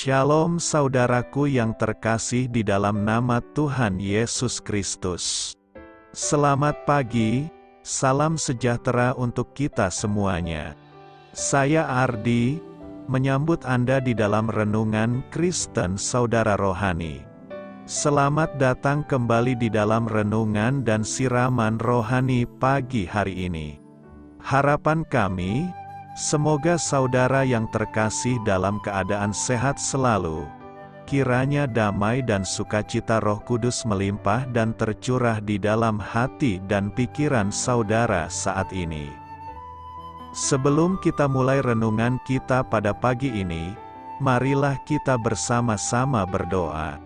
Shalom saudaraku yang terkasih di dalam nama Tuhan Yesus Kristus. Selamat pagi, salam sejahtera untuk kita semuanya. Saya Ardi, menyambut Anda di dalam renungan Kristen Saudara Rohani. Selamat datang kembali di dalam renungan dan siraman rohani pagi hari ini. Harapan kami, semoga saudara yang terkasih dalam keadaan sehat selalu. Kiranya damai dan sukacita Roh Kudus melimpah dan tercurah di dalam hati dan pikiran saudara saat ini. Sebelum kita mulai renungan kita pada pagi ini, marilah kita bersama-sama berdoa.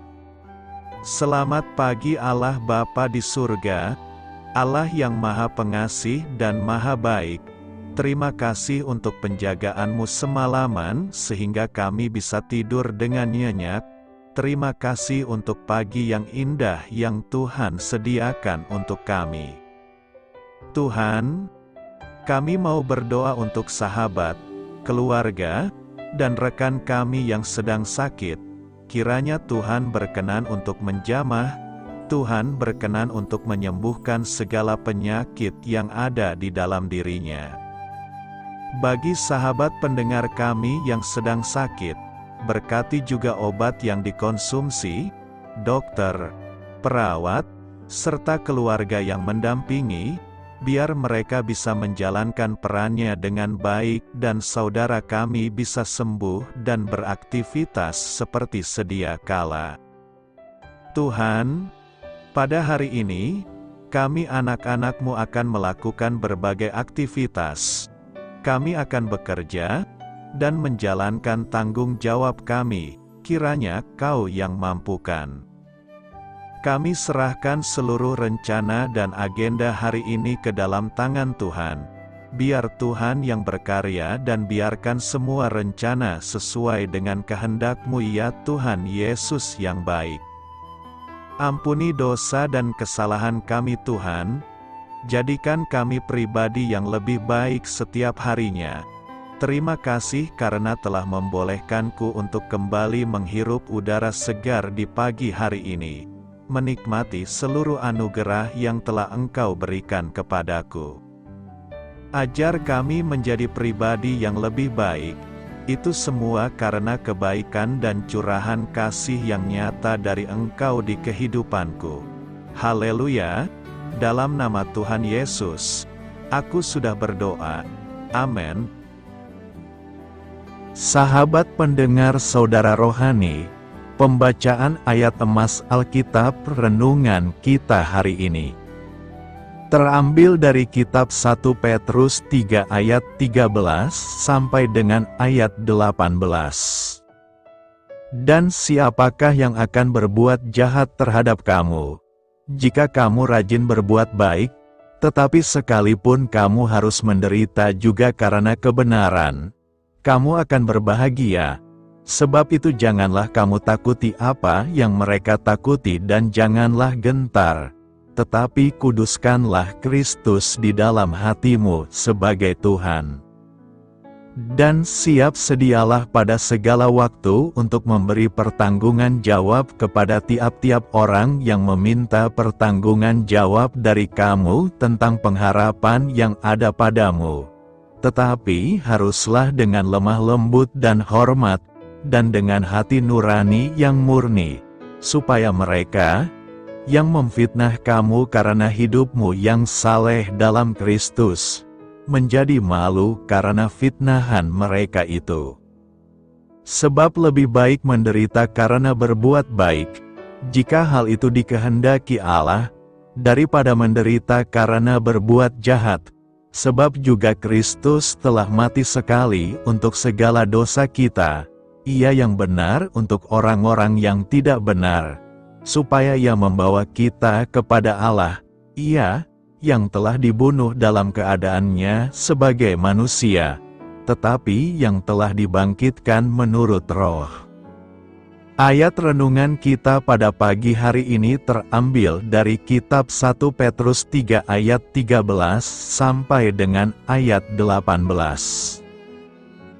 Selamat pagi Allah Bapa di surga, Allah yang Maha Pengasih dan Maha Baik. Terima kasih untuk penjagaan-Mu semalaman sehingga kami bisa tidur dengan nyenyak. Terima kasih untuk pagi yang indah yang Tuhan sediakan untuk kami. Tuhan, kami mau berdoa untuk sahabat, keluarga, dan rekan kami yang sedang sakit. Kiranya Tuhan berkenan untuk menjamah, Tuhan berkenan untuk menyembuhkan segala penyakit yang ada di dalam dirinya. Bagi sahabat pendengar kami yang sedang sakit, berkati juga obat yang dikonsumsi, dokter, perawat, serta keluarga yang mendampingi, biar mereka bisa menjalankan perannya dengan baik dan saudara kami bisa sembuh dan beraktivitas seperti sedia kala. Tuhan, pada hari ini, kami anak-anak-Mu akan melakukan berbagai aktivitas. Kami akan bekerja dan menjalankan tanggung jawab kami, kiranya Kau yang mampukan. Kami serahkan seluruh rencana dan agenda hari ini ke dalam tangan Tuhan. Biar Tuhan yang berkarya dan biarkan semua rencana sesuai dengan kehendak-Mu ya Tuhan Yesus yang baik. Ampuni dosa dan kesalahan kami Tuhan. Jadikan kami pribadi yang lebih baik setiap harinya. Terima kasih karena telah membolehkanku untuk kembali menghirup udara segar di pagi hari ini, menikmati seluruh anugerah yang telah Engkau berikan kepadaku. Ajar kami menjadi pribadi yang lebih baik, itu semua karena kebaikan dan curahan kasih yang nyata dari Engkau di kehidupanku. Haleluya! Dalam nama Tuhan Yesus, aku sudah berdoa. Amin. Sahabat pendengar saudara rohani, pembacaan ayat emas Alkitab renungan kita hari ini terambil dari kitab 1 Petrus 3 ayat 13 sampai dengan ayat 18. Dan siapakah yang akan berbuat jahat terhadap kamu? Jika kamu rajin berbuat baik, tetapi sekalipun kamu harus menderita juga karena kebenaran, kamu akan berbahagia. Sebab itu janganlah kamu takuti apa yang mereka takuti dan janganlah gentar, tetapi kuduskanlah Kristus di dalam hatimu sebagai Tuhan. Dan siap sedialah pada segala waktu untuk memberi pertanggungan jawab kepada tiap-tiap orang yang meminta pertanggungan jawab dari kamu tentang pengharapan yang ada padamu. Tetapi haruslah dengan lemah lembut dan hormat, dan dengan hati nurani yang murni, supaya mereka yang memfitnah kamu karena hidupmu yang saleh dalam Kristus, menjadi malu karena fitnahan mereka itu. Sebab lebih baik menderita karena berbuat baik, jika hal itu dikehendaki Allah, daripada menderita karena berbuat jahat. Sebab juga Kristus telah mati sekali untuk segala dosa kita, Ia yang benar untuk orang-orang yang tidak benar, supaya Ia membawa kita kepada Allah, Ia yang telah dibunuh dalam keadaannya sebagai manusia, tetapi yang telah dibangkitkan menurut Roh. Ayat renungan kita pada pagi hari ini terambil dari kitab 1 Petrus 3 ayat 13 sampai dengan ayat 18.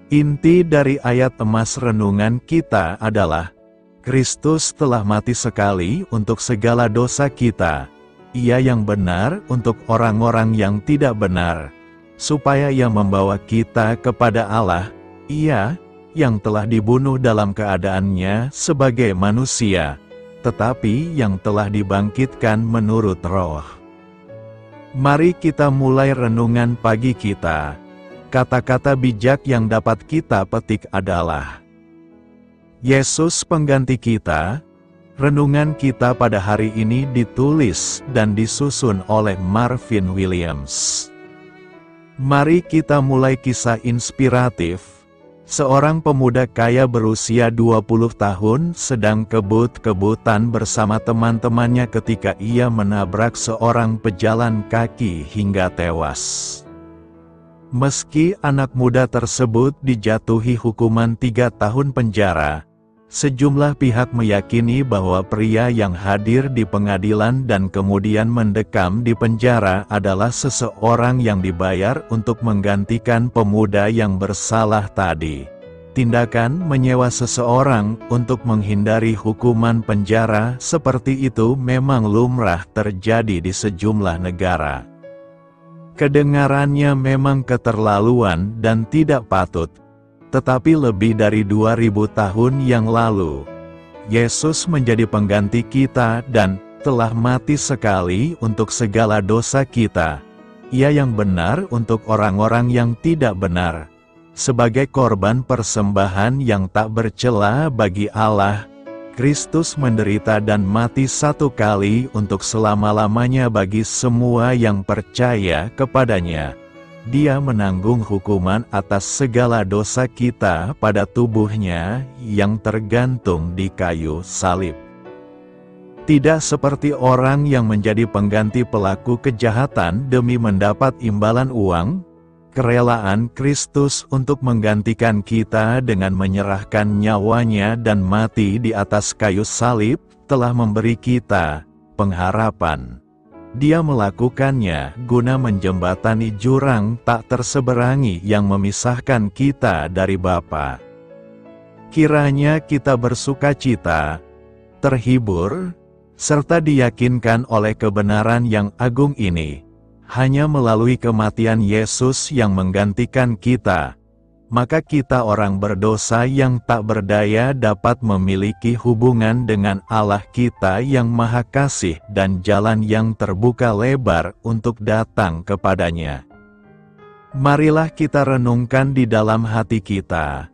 Inti dari ayat emas renungan kita adalah, Kristus telah mati sekali untuk segala dosa kita. Ia yang benar untuk orang-orang yang tidak benar, supaya Ia membawa kita kepada Allah. Ia yang telah dibunuh dalam keadaannya sebagai manusia, tetapi yang telah dibangkitkan menurut Roh. Mari kita mulai renungan pagi kita. Kata-kata bijak yang dapat kita petik adalah, Yesus pengganti kita. Renungan kita pada hari ini ditulis dan disusun oleh Marvin Williams. Mari kita mulai kisah inspiratif. Seorang pemuda kaya berusia 20 tahun sedang kebut-kebutan bersama teman-temannya ketika ia menabrak seorang pejalan kaki hingga tewas. Meski anak muda tersebut dijatuhi hukuman 3 tahun penjara, sejumlah pihak meyakini bahwa pria yang hadir di pengadilan dan kemudian mendekam di penjara adalah seseorang yang dibayar untuk menggantikan pemuda yang bersalah tadi. Tindakan menyewa seseorang untuk menghindari hukuman penjara seperti itu memang lumrah terjadi di sejumlah negara. Kedengarannya memang keterlaluan dan tidak patut, tetapi lebih dari 2000 tahun yang lalu, Yesus menjadi pengganti kita dan telah mati sekali untuk segala dosa kita. Ia yang benar untuk orang-orang yang tidak benar, sebagai korban persembahan yang tak bercela bagi Allah. Kristus menderita dan mati satu kali untuk selama-lamanya bagi semua yang percaya kepadanya. Dia menanggung hukuman atas segala dosa kita pada tubuhnya yang tergantung di kayu salib. Tidak seperti orang yang menjadi pengganti pelaku kejahatan demi mendapat imbalan uang, kerelaan Kristus untuk menggantikan kita dengan menyerahkan nyawanya dan mati di atas kayu salib telah memberi kita pengharapan. Dia melakukannya guna menjembatani jurang tak terseberangi yang memisahkan kita dari Bapa. Kiranya kita bersukacita, terhibur, serta diyakinkan oleh kebenaran yang agung ini. Hanya melalui kematian Yesus yang menggantikan kita, maka kita orang berdosa yang tak berdaya dapat memiliki hubungan dengan Allah kita yang Maha Kasih dan jalan yang terbuka lebar untuk datang kepadanya. Marilah kita renungkan di dalam hati kita,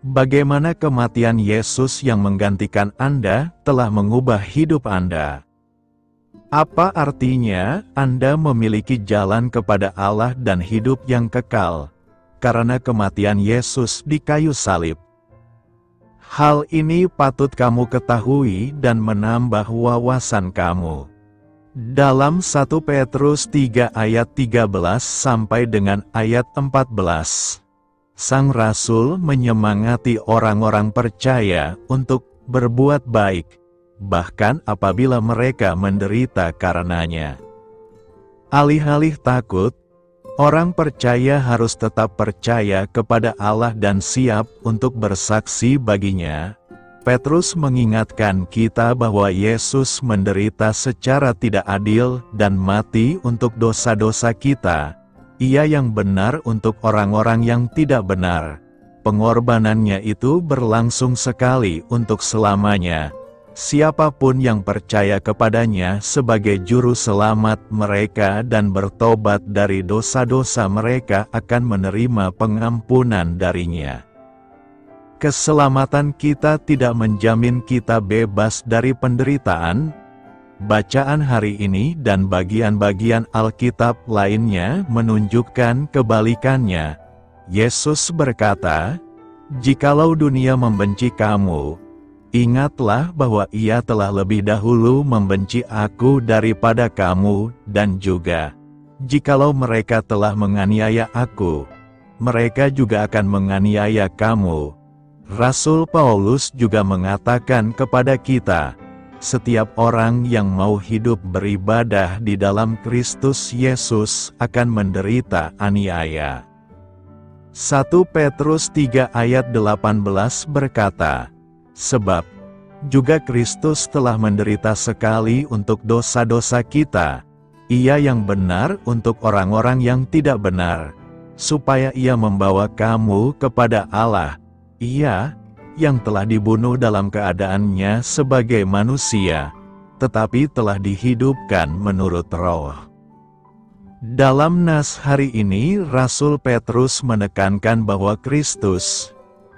bagaimana kematian Yesus yang menggantikan Anda telah mengubah hidup Anda. Apa artinya Anda memiliki jalan kepada Allah dan hidup yang kekal karena kematian Yesus di kayu salib? Hal ini patut kamu ketahui dan menambah wawasan kamu. Dalam 1 Petrus 3 ayat 13 sampai dengan ayat 14, Sang Rasul menyemangati orang-orang percaya untuk berbuat baik, bahkan apabila mereka menderita karenanya. Alih-alih takut, orang percaya harus tetap percaya kepada Allah dan siap untuk bersaksi baginya. Petrus mengingatkan kita bahwa Yesus menderita secara tidak adil dan mati untuk dosa-dosa kita. Ia yang benar untuk orang-orang yang tidak benar. Pengorbanannya itu berlangsung sekali untuk selamanya. Siapapun yang percaya kepadanya sebagai juru selamat mereka dan bertobat dari dosa-dosa mereka akan menerima pengampunan darinya. Keselamatan kita tidak menjamin kita bebas dari penderitaan. Bacaan hari ini dan bagian-bagian Alkitab lainnya menunjukkan kebalikannya. Yesus berkata, "Jikalau dunia membenci kamu, ingatlah bahwa Ia telah lebih dahulu membenci aku daripada kamu, dan juga, jikalau mereka telah menganiaya aku, mereka juga akan menganiaya kamu." Rasul Paulus juga mengatakan kepada kita, setiap orang yang mau hidup beribadah di dalam Kristus Yesus akan menderita aniaya. 1 Petrus 3 ayat 18 berkata, "Sebab juga Kristus telah menderita sekali untuk dosa-dosa kita, Ia yang benar untuk orang-orang yang tidak benar, supaya Ia membawa kamu kepada Allah, Ia yang telah dibunuh dalam keadaannya sebagai manusia, tetapi telah dihidupkan menurut Roh." Dalam nas hari ini, Rasul Petrus menekankan bahwa Kristus,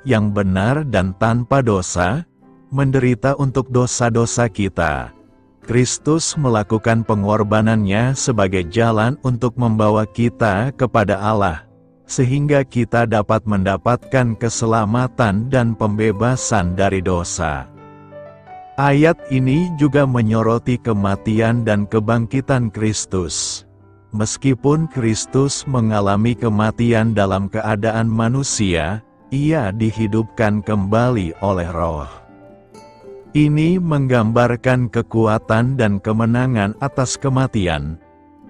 yang benar dan tanpa dosa, menderita untuk dosa-dosa kita. Kristus melakukan pengorbanannya sebagai jalan untuk membawa kita kepada Allah, sehingga kita dapat mendapatkan keselamatan dan pembebasan dari dosa. Ayat ini juga menyoroti kematian dan kebangkitan Kristus. Meskipun Kristus mengalami kematian dalam keadaan manusia, Ia dihidupkan kembali oleh Roh. Ini menggambarkan kekuatan dan kemenangan atas kematian,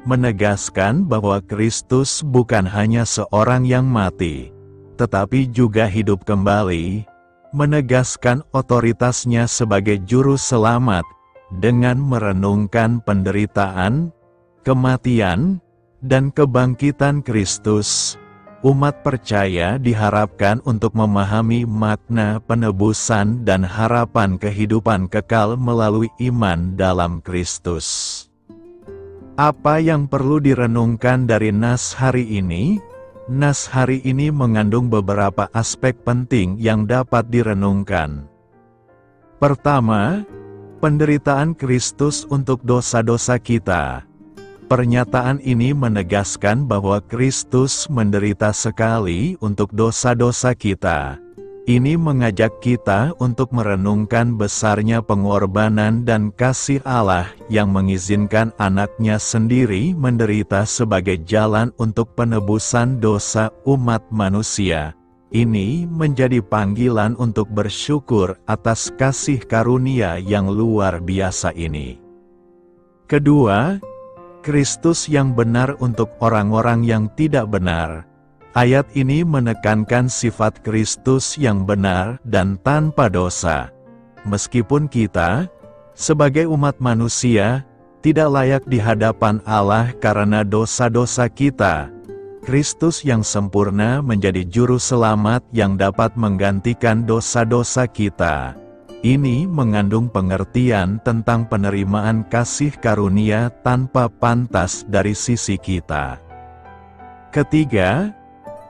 menegaskan bahwa Kristus bukan hanya seorang yang mati, tetapi juga hidup kembali, menegaskan otoritasnya sebagai juru selamat dengan merenungkan penderitaan, kematian, dan kebangkitan Kristus. Umat percaya diharapkan untuk memahami makna penebusan dan harapan kehidupan kekal melalui iman dalam Kristus. Apa yang perlu direnungkan dari nas hari ini? Nas hari ini mengandung beberapa aspek penting yang dapat direnungkan. Pertama, penderitaan Kristus untuk dosa-dosa kita. Pernyataan ini menegaskan bahwa Kristus menderita sekali untuk dosa-dosa kita. Ini mengajak kita untuk merenungkan besarnya pengorbanan dan kasih Allah yang mengizinkan anaknya sendiri menderita sebagai jalan untuk penebusan dosa umat manusia. Ini menjadi panggilan untuk bersyukur atas kasih karunia yang luar biasa ini. Kedua, Kristus yang benar untuk orang-orang yang tidak benar. Ayat ini menekankan sifat Kristus yang benar dan tanpa dosa. Meskipun kita, sebagai umat manusia, tidak layak di hadapan Allah karena dosa-dosa kita, Kristus yang sempurna menjadi juru selamat yang dapat menggantikan dosa-dosa kita. Ini mengandung pengertian tentang penerimaan kasih karunia tanpa pantas dari sisi kita. Ketiga,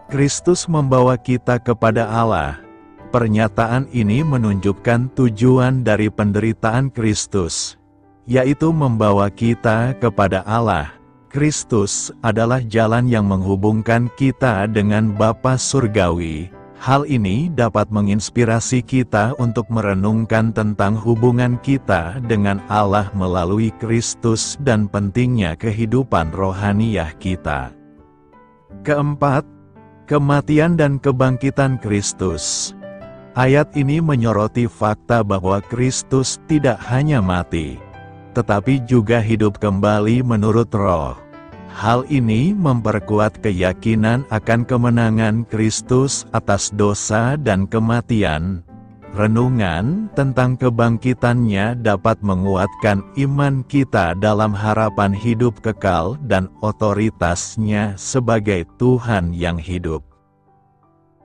Kristus membawa kita kepada Allah. Pernyataan ini menunjukkan tujuan dari penderitaan Kristus, yaitu membawa kita kepada Allah. Kristus adalah jalan yang menghubungkan kita dengan Bapa Surgawi. Hal ini dapat menginspirasi kita untuk merenungkan tentang hubungan kita dengan Allah melalui Kristus dan pentingnya kehidupan rohaniah kita. Keempat, kematian dan kebangkitan Kristus. Ayat ini menyoroti fakta bahwa Kristus tidak hanya mati, tetapi juga hidup kembali menurut Roh. Hal ini memperkuat keyakinan akan kemenangan Kristus atas dosa dan kematian. Renungan tentang kebangkitannya dapat menguatkan iman kita dalam harapan hidup kekal dan otoritasnya sebagai Tuhan yang hidup.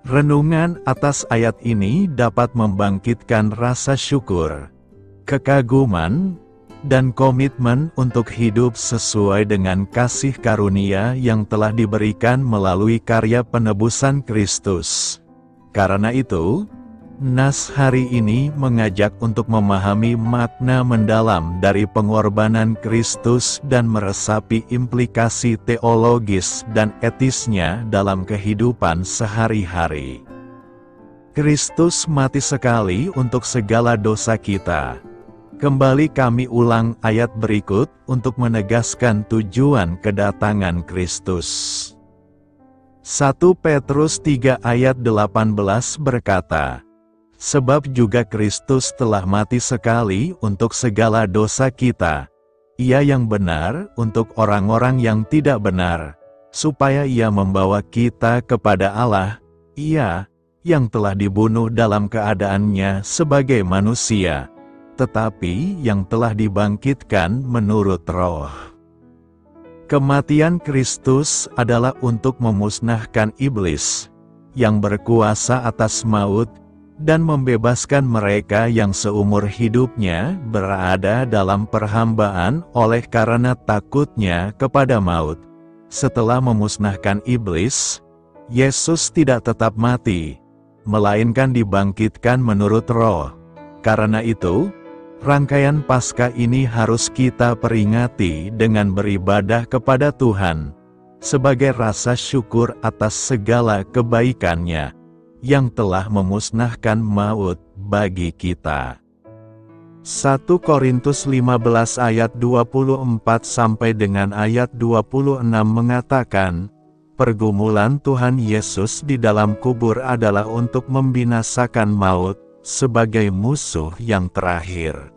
Renungan atas ayat ini dapat membangkitkan rasa syukur, kekaguman, dan komitmen untuk hidup sesuai dengan kasih karunia yang telah diberikan melalui karya penebusan Kristus. Karena itu, nas hari ini mengajak untuk memahami makna mendalam dari pengorbanan Kristus dan meresapi implikasi teologis dan etisnya dalam kehidupan sehari-hari. Kristus mati sekali untuk segala dosa kita. Kembali kami ulang ayat berikut untuk menegaskan tujuan kedatangan Kristus. 1 Petrus 3 ayat 18 berkata, "Sebab juga Kristus telah mati sekali untuk segala dosa kita, Ia yang benar untuk orang-orang yang tidak benar, supaya Ia membawa kita kepada Allah, Ia, yang telah dibunuh dalam keadaannya sebagai manusia, tetapi yang telah dibangkitkan menurut Roh. Kematian Kristus adalah untuk memusnahkan iblis, yang berkuasa atas maut, dan membebaskan mereka yang seumur hidupnya berada dalam perhambaan oleh karena takutnya kepada maut. Setelah memusnahkan iblis, Yesus tidak tetap mati, melainkan dibangkitkan menurut Roh. Karena itu, rangkaian Paskah ini harus kita peringati dengan beribadah kepada Tuhan, sebagai rasa syukur atas segala kebaikan-Nya, yang telah memusnahkan maut bagi kita. 1 Korintus 15 ayat 24 sampai dengan ayat 26 mengatakan, pergumulan Tuhan Yesus di dalam kubur adalah untuk membinasakan maut sebagai musuh yang terakhir.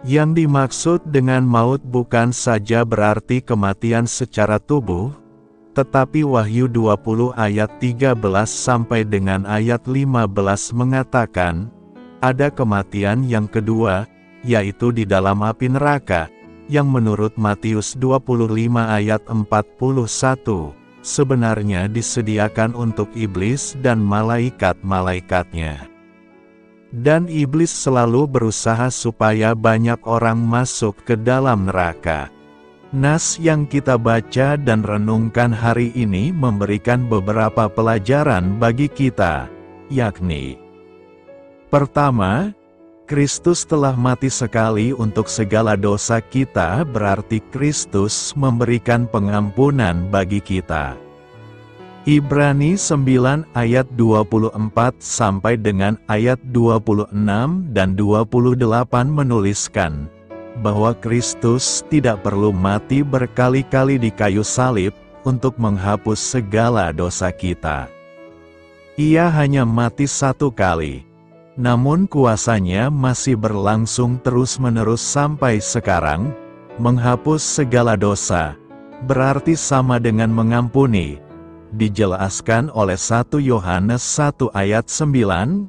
Yang dimaksud dengan maut bukan saja berarti kematian secara tubuh, tetapi Wahyu 20 ayat 13 sampai dengan ayat 15 mengatakan, ada kematian yang kedua, yaitu di dalam api neraka, yang menurut Matius 25 ayat 41, sebenarnya disediakan untuk iblis dan malaikat-malaikatnya. Dan iblis selalu berusaha supaya banyak orang masuk ke dalam neraka. Nas yang kita baca dan renungkan hari ini memberikan beberapa pelajaran bagi kita, yakni: pertama, Kristus telah mati sekali untuk segala dosa kita, berarti Kristus memberikan pengampunan bagi kita. Ibrani 9 ayat 24 sampai dengan ayat 26 dan 28 menuliskan bahwa Kristus tidak perlu mati berkali-kali di kayu salib untuk menghapus segala dosa kita. Ia hanya mati satu kali, namun kuasanya masih berlangsung terus-menerus sampai sekarang, menghapus segala dosa, berarti sama dengan mengampuni. Dijelaskan oleh 1 Yohanes 1 ayat 9,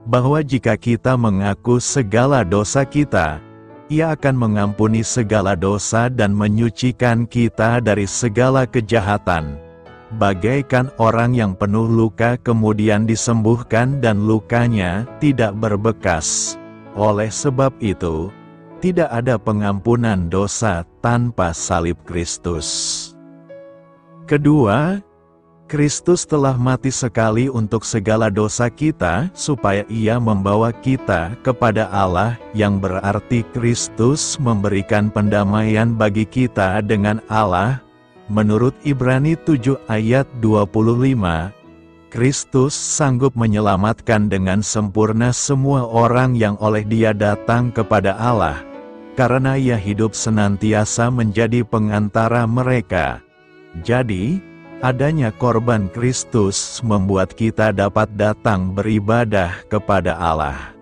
bahwa jika kita mengaku segala dosa kita, Ia akan mengampuni segala dosa dan menyucikan kita dari segala kejahatan. Bagaikan orang yang penuh luka kemudian disembuhkan dan lukanya tidak berbekas. Oleh sebab itu, tidak ada pengampunan dosa tanpa salib Kristus. Kedua, Kristus telah mati sekali untuk segala dosa kita, supaya Ia membawa kita kepada Allah, yang berarti Kristus memberikan pendamaian bagi kita dengan Allah. Menurut Ibrani 7 ayat 25, Kristus sanggup menyelamatkan dengan sempurna semua orang yang oleh Dia datang kepada Allah, karena Ia hidup senantiasa menjadi pengantara mereka. Jadi, adanya korban Kristus membuat kita dapat datang beribadah kepada Allah.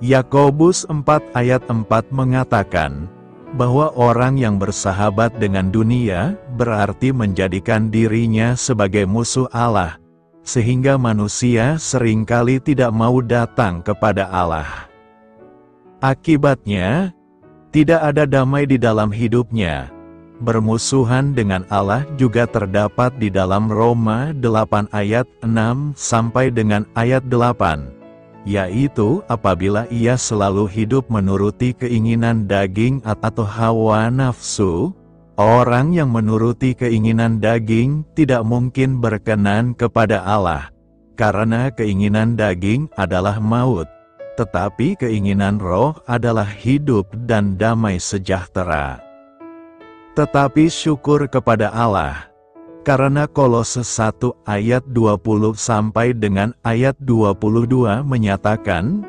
Yakobus 4 ayat 4 mengatakan bahwa orang yang bersahabat dengan dunia berarti menjadikan dirinya sebagai musuh Allah, sehingga manusia seringkali tidak mau datang kepada Allah. Akibatnya, tidak ada damai di dalam hidupnya. Bermusuhan dengan Allah juga terdapat di dalam Roma 8 ayat 6 sampai dengan ayat 8, yaitu apabila ia selalu hidup menuruti keinginan daging atau hawa nafsu. Orang yang menuruti keinginan daging tidak mungkin berkenan kepada Allah, karena keinginan daging adalah maut, tetapi keinginan roh adalah hidup dan damai sejahtera. Tetapi syukur kepada Allah, karena Kolose 1 ayat 20 sampai dengan ayat 22 menyatakan,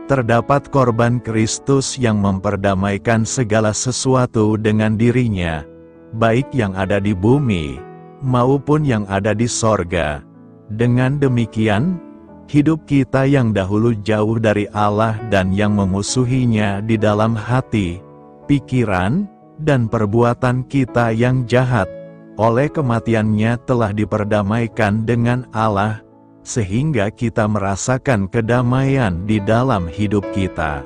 terdapat korban Kristus yang memperdamaikan segala sesuatu dengan dirinya, baik yang ada di bumi, maupun yang ada di sorga. Dengan demikian, hidup kita yang dahulu jauh dari Allah dan yang memusuhinya di dalam hati, pikiran, dan perbuatan kita yang jahat, oleh kematiannya telah diperdamaikan dengan Allah, sehingga kita merasakan kedamaian di dalam hidup kita.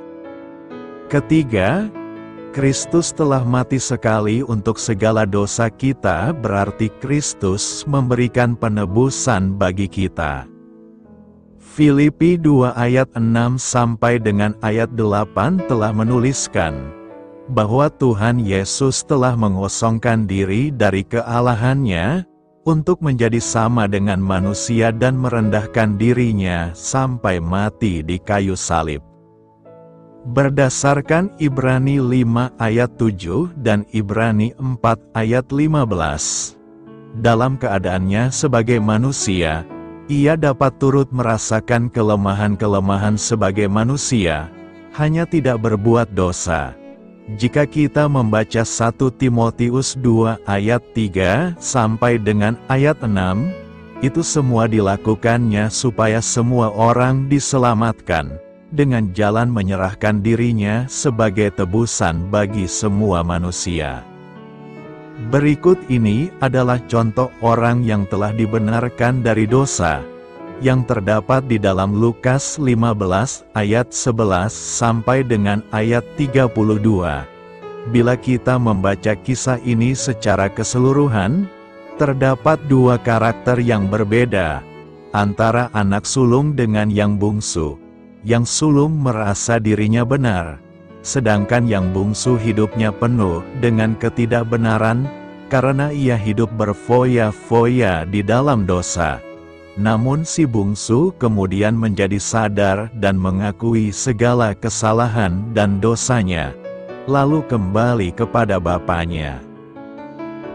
Ketiga, Kristus telah mati sekali untuk segala dosa kita, berarti Kristus memberikan penebusan bagi kita. Filipi 2 ayat 6 sampai dengan ayat 8 telah menuliskan bahwa Tuhan Yesus telah mengosongkan diri dari kealahannya untuk menjadi sama dengan manusia dan merendahkan dirinya sampai mati di kayu salib. Berdasarkan Ibrani 5 ayat 7 dan Ibrani 4 ayat 15, dalam keadaannya sebagai manusia, ia dapat turut merasakan kelemahan-kelemahan sebagai manusia, hanya tidak berbuat dosa. Jika kita membaca 1 Timotius 2 ayat 3 sampai dengan ayat 6, itu semua dilakukannya supaya semua orang diselamatkan, dengan jalan menyerahkan dirinya sebagai tebusan bagi semua manusia. Berikut ini adalah contoh orang yang telah dibenarkan dari dosa, yang terdapat di dalam Lukas 15 ayat 11 sampai dengan ayat 32. Bila kita membaca kisah ini secara keseluruhan, terdapat dua karakter yang berbeda antara anak sulung dengan yang bungsu. Yang sulung merasa dirinya benar, sedangkan yang bungsu hidupnya penuh dengan ketidakbenaran karena ia hidup berfoya-foya di dalam dosa. Namun si bungsu kemudian menjadi sadar dan mengakui segala kesalahan dan dosanya, lalu kembali kepada bapaknya.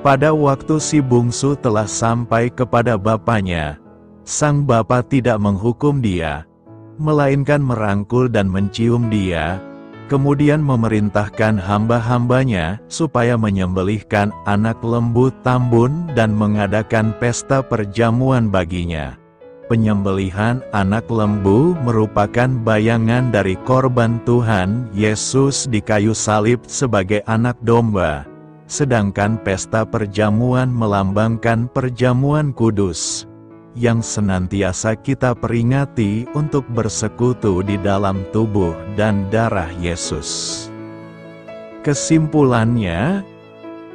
Pada waktu si bungsu telah sampai kepada bapaknya, sang bapa tidak menghukum dia, melainkan merangkul dan mencium dia, kemudian memerintahkan hamba-hambanya supaya menyembelihkan anak lembu tambun dan mengadakan pesta perjamuan baginya. Penyembelihan anak lembu merupakan bayangan dari korban Tuhan Yesus di kayu salib sebagai anak domba, sedangkan pesta perjamuan melambangkan perjamuan kudus, yang senantiasa kita peringati untuk bersekutu di dalam tubuh dan darah Yesus. Kesimpulannya,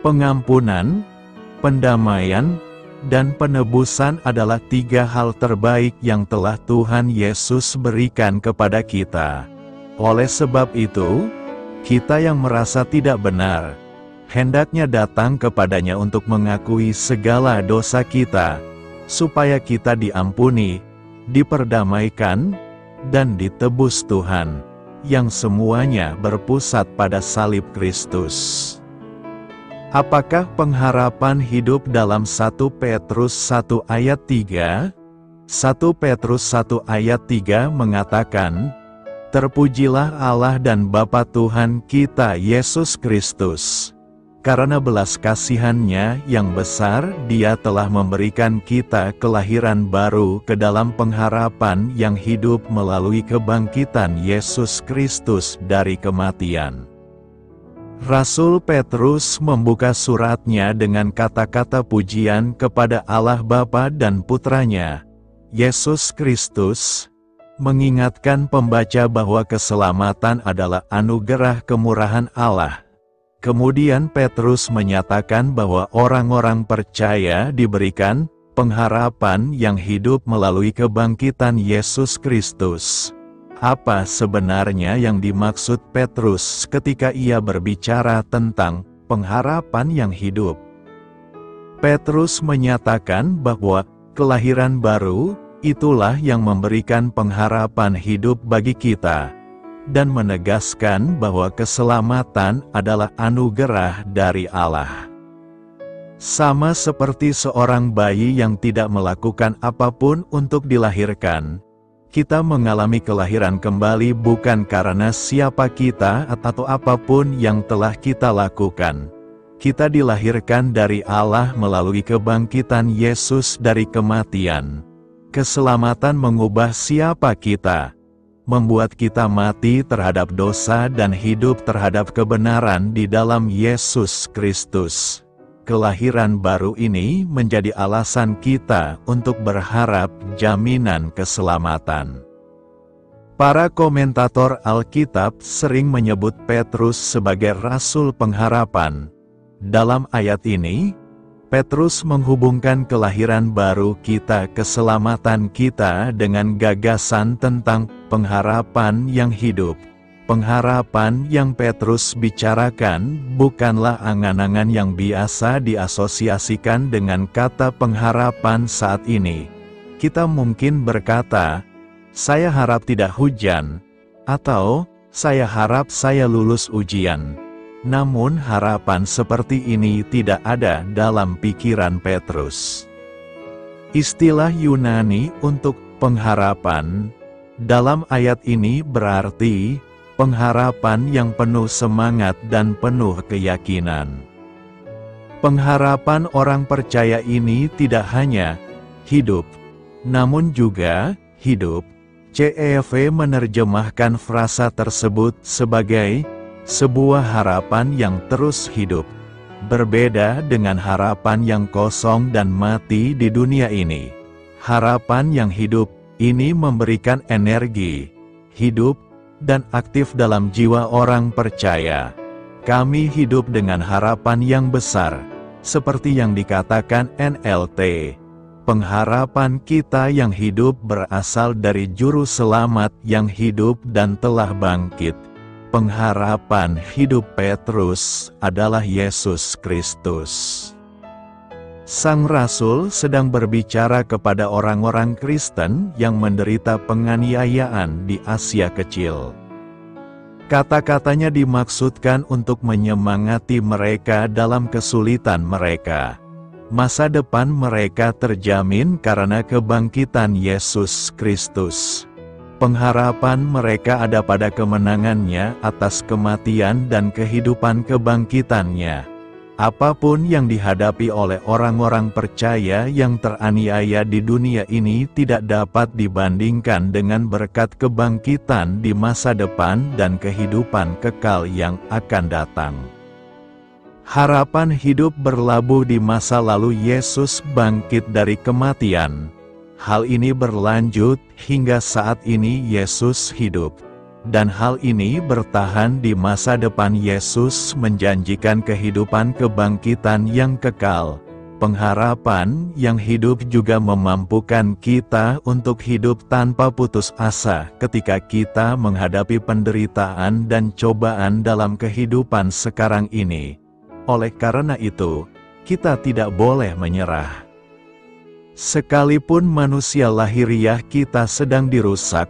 pengampunan, pendamaian, dan penebusan adalah tiga hal terbaik yang telah Tuhan Yesus berikan kepada kita. Oleh sebab itu, kita yang merasa tidak benar, hendaknya datang kepadanya untuk mengakui segala dosa kita, supaya kita diampuni, diperdamaikan, dan ditebus Tuhan, yang semuanya berpusat pada salib Kristus. Apakah pengharapan hidup dalam 1 Petrus 1 ayat 3? 1 Petrus 1 ayat 3 mengatakan, "Terpujilah Allah dan Bapa Tuhan kita Yesus Kristus. Karena belas kasihan-Nya yang besar, Dia telah memberikan kita kelahiran baru ke dalam pengharapan yang hidup melalui kebangkitan Yesus Kristus dari kematian." Rasul Petrus membuka suratnya dengan kata-kata pujian kepada Allah Bapa dan Putranya, Yesus Kristus, mengingatkan pembaca bahwa keselamatan adalah anugerah kemurahan Allah. Kemudian Petrus menyatakan bahwa orang-orang percaya diberikan pengharapan yang hidup melalui kebangkitan Yesus Kristus. Apa sebenarnya yang dimaksud Petrus ketika ia berbicara tentang pengharapan yang hidup? Petrus menyatakan bahwa kelahiran baru itulah yang memberikan pengharapan hidup bagi kita, dan menegaskan bahwa keselamatan adalah anugerah dari Allah. Sama seperti seorang bayi yang tidak melakukan apapun untuk dilahirkan, kita mengalami kelahiran kembali bukan karena siapa kita atau apapun yang telah kita lakukan. Kita dilahirkan dari Allah melalui kebangkitan Yesus dari kematian. Keselamatan mengubah siapa kita, membuat kita mati terhadap dosa dan hidup terhadap kebenaran di dalam Yesus Kristus. kelahiran baru ini menjadi alasan kita untuk berharap jaminan keselamatan. Para komentator Alkitab sering menyebut Petrus sebagai rasul pengharapan. Dalam ayat ini, Petrus menghubungkan kelahiran baru kita, keselamatan kita, dengan gagasan tentang pengharapan yang hidup. Pengharapan yang Petrus bicarakan bukanlah angan-angan yang biasa diasosiasikan dengan kata pengharapan saat ini. Kita mungkin berkata, "Saya harap tidak hujan," atau "Saya harap saya lulus ujian." Namun harapan seperti ini tidak ada dalam pikiran Petrus. Istilah Yunani untuk pengharapan dalam ayat ini berarti pengharapan yang penuh semangat dan penuh keyakinan. Pengharapan orang percaya ini tidak hanya hidup, namun juga hidup. CEV menerjemahkan frasa tersebut sebagai sebuah harapan yang terus hidup, berbeda dengan harapan yang kosong dan mati di dunia ini. Harapan yang hidup ini memberikan energi, hidup, dan aktif dalam jiwa orang percaya. Kami hidup dengan harapan yang besar, seperti yang dikatakan NLT. Pengharapan kita yang hidup berasal dari Juru Selamat yang hidup dan telah bangkit. Pengharapan hidup Petrus adalah Yesus Kristus. Sang Rasul sedang berbicara kepada orang-orang Kristen yang menderita penganiayaan di Asia Kecil. Kata-katanya dimaksudkan untuk menyemangati mereka dalam kesulitan mereka. Masa depan mereka terjamin karena kebangkitan Yesus Kristus. Pengharapan mereka ada pada kemenangannya atas kematian dan kehidupan kebangkitannya. Apapun yang dihadapi oleh orang-orang percaya yang teraniaya di dunia ini tidak dapat dibandingkan dengan berkat kebangkitan di masa depan dan kehidupan kekal yang akan datang. Harapan hidup berlabuh di masa lalu Yesus bangkit dari kematian. Hal ini berlanjut hingga saat ini Yesus hidup. Dan hal ini bertahan di masa depan Yesus menjanjikan kehidupan kebangkitan yang kekal. Pengharapan yang hidup juga memampukan kita untuk hidup tanpa putus asa ketika kita menghadapi penderitaan dan cobaan dalam kehidupan sekarang ini. Oleh karena itu, kita tidak boleh menyerah. Sekalipun manusia lahiriah kita sedang dirusak,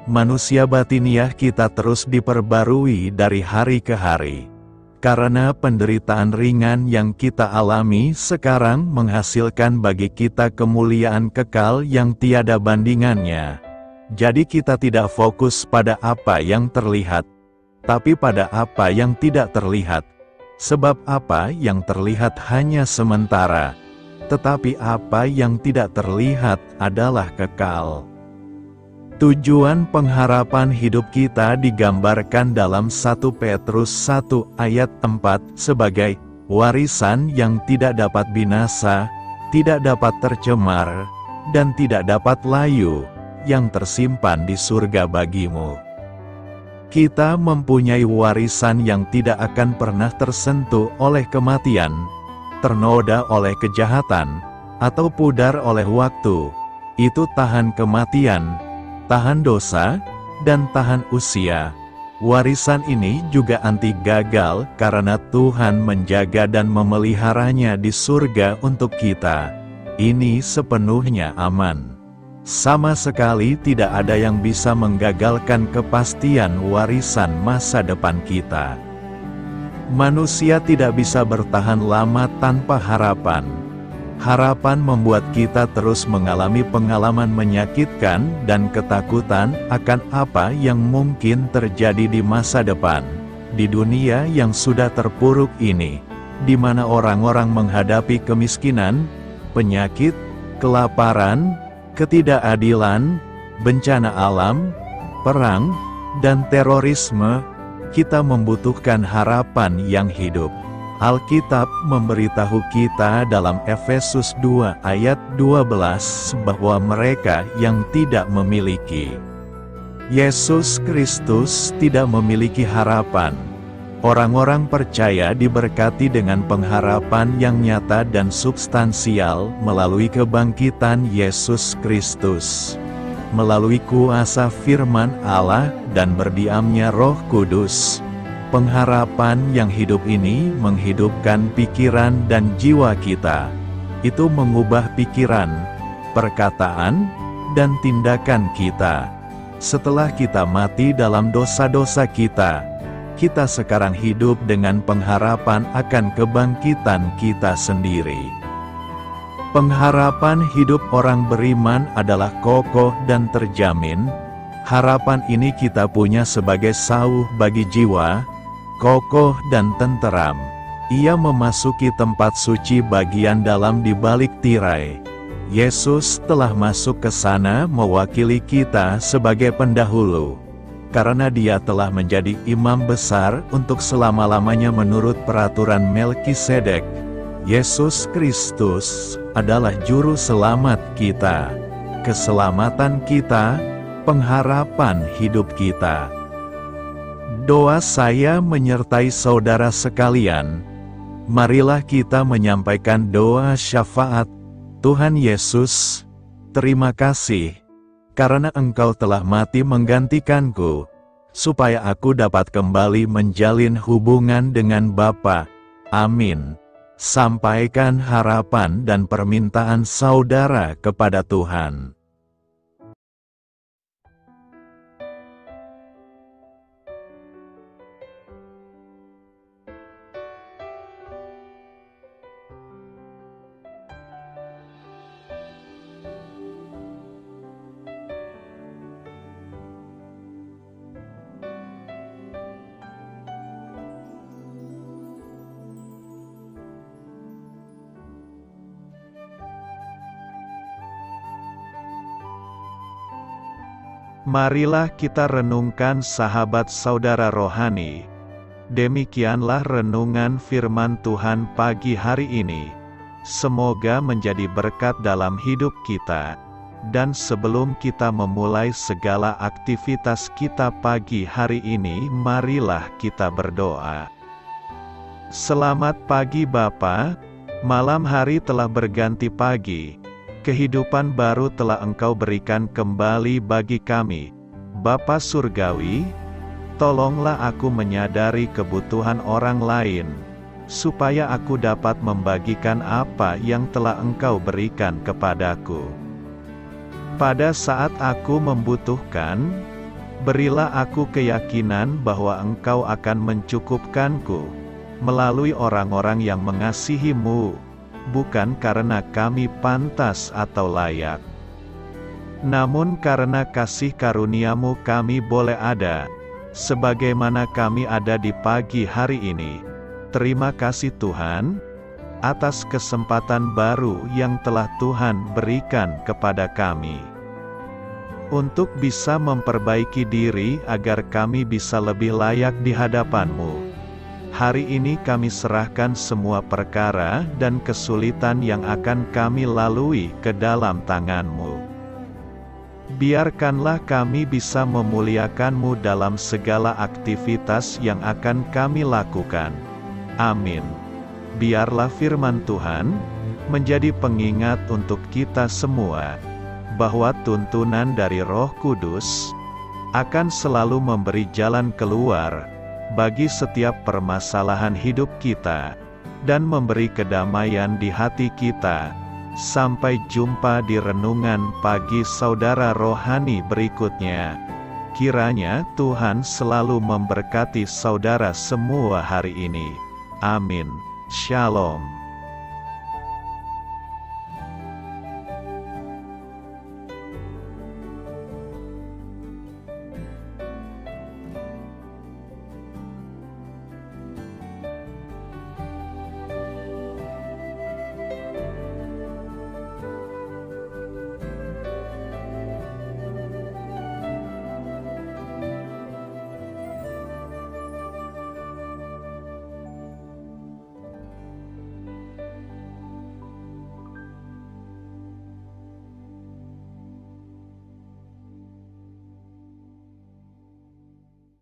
manusia batiniah kita terus diperbarui dari hari ke hari. Karena penderitaan ringan yang kita alami sekarang menghasilkan bagi kita kemuliaan kekal yang tiada bandingannya. Jadi kita tidak fokus pada apa yang terlihat, tapi pada apa yang tidak terlihat. Sebab apa yang terlihat hanya sementara, tetapi apa yang tidak terlihat adalah kekal. Tujuan pengharapan hidup kita digambarkan dalam 1 Petrus 1 ayat 4 sebagai warisan yang tidak dapat binasa, tidak dapat tercemar, dan tidak dapat layu, yang tersimpan di surga bagimu. Kita mempunyai warisan yang tidak akan pernah tersentuh oleh kematian, ternoda oleh kejahatan, atau pudar oleh waktu. Itu tahan kematian, tahan dosa, dan tahan usia. Warisan ini juga anti gagal karena Tuhan menjaga dan memeliharanya di surga untuk kita. Ini sepenuhnya aman. Sama sekali tidak ada yang bisa menggagalkan kepastian warisan masa depan kita. Manusia tidak bisa bertahan lama tanpa harapan. Harapan membuat kita terus mengalami pengalaman menyakitkan dan ketakutan akan apa yang mungkin terjadi di masa depan. Di dunia yang sudah terpuruk ini, di mana orang-orang menghadapi kemiskinan, penyakit, kelaparan, ketidakadilan, bencana alam, perang, dan terorisme, kita membutuhkan harapan yang hidup. Alkitab memberitahu kita dalam Efesus 2 ayat 12 bahwa mereka yang tidak memiliki Yesus Kristus tidak memiliki harapan. Orang-orang percaya diberkati dengan pengharapan yang nyata dan substansial melalui kebangkitan Yesus Kristus, melalui kuasa firman Allah dan berdiamnya Roh Kudus. Pengharapan yang hidup ini menghidupkan pikiran dan jiwa kita. Itu mengubah pikiran, perkataan, dan tindakan kita. Setelah kita mati dalam dosa-dosa kita sekarang hidup dengan pengharapan akan kebangkitan kita sendiri. Pengharapan hidup orang beriman adalah kokoh dan terjamin. Harapan ini kita punya sebagai sauh bagi jiwa, kokoh dan tenteram. Ia memasuki tempat suci bagian dalam di balik tirai. Yesus telah masuk ke sana mewakili kita sebagai pendahulu. Karena dia telah menjadi imam besar untuk selama-lamanya menurut peraturan Melkisedek, Yesus Kristus adalah juru selamat kita, keselamatan kita, pengharapan hidup kita. Doa saya menyertai saudara sekalian. Marilah kita menyampaikan doa syafaat. Tuhan Yesus, terima kasih, karena Engkau telah mati menggantikanku, supaya aku dapat kembali menjalin hubungan dengan Bapa. Amin. Sampaikan harapan dan permintaan saudara kepada Tuhan. Marilah kita renungkan sahabat saudara rohani. Demikianlah renungan firman Tuhan pagi hari ini. Semoga menjadi berkat dalam hidup kita. Dan sebelum kita memulai segala aktivitas kita pagi hari ini, marilah kita berdoa. Selamat pagi Bapa, malam hari telah berganti pagi. Kehidupan baru telah Engkau berikan kembali bagi kami. Bapa Surgawi, tolonglah aku menyadari kebutuhan orang lain, supaya aku dapat membagikan apa yang telah Engkau berikan kepadaku. Pada saat aku membutuhkan, berilah aku keyakinan bahwa Engkau akan mencukupkanku, melalui orang-orang yang mengasihi-Mu, bukan karena kami pantas atau layak, namun karena kasih karunia-Mu kami boleh ada, sebagaimana kami ada di pagi hari ini. Terima kasih Tuhan, atas kesempatan baru yang telah Tuhan berikan kepada kami, untuk bisa memperbaiki diri agar kami bisa lebih layak di hadapan-Mu. Hari ini kami serahkan semua perkara dan kesulitan yang akan kami lalui ke dalam tangan-Mu. Biarkanlah kami bisa memuliakan-Mu dalam segala aktivitas yang akan kami lakukan. Amin. Biarlah firman Tuhan menjadi pengingat untuk kita semua, bahwa tuntunan dari Roh Kudus akan selalu memberi jalan keluar bagi setiap permasalahan hidup kita, dan memberi kedamaian di hati kita. Sampai jumpa di renungan pagi saudara rohani berikutnya. Kiranya Tuhan selalu memberkati saudara semua hari ini. Amin. Shalom.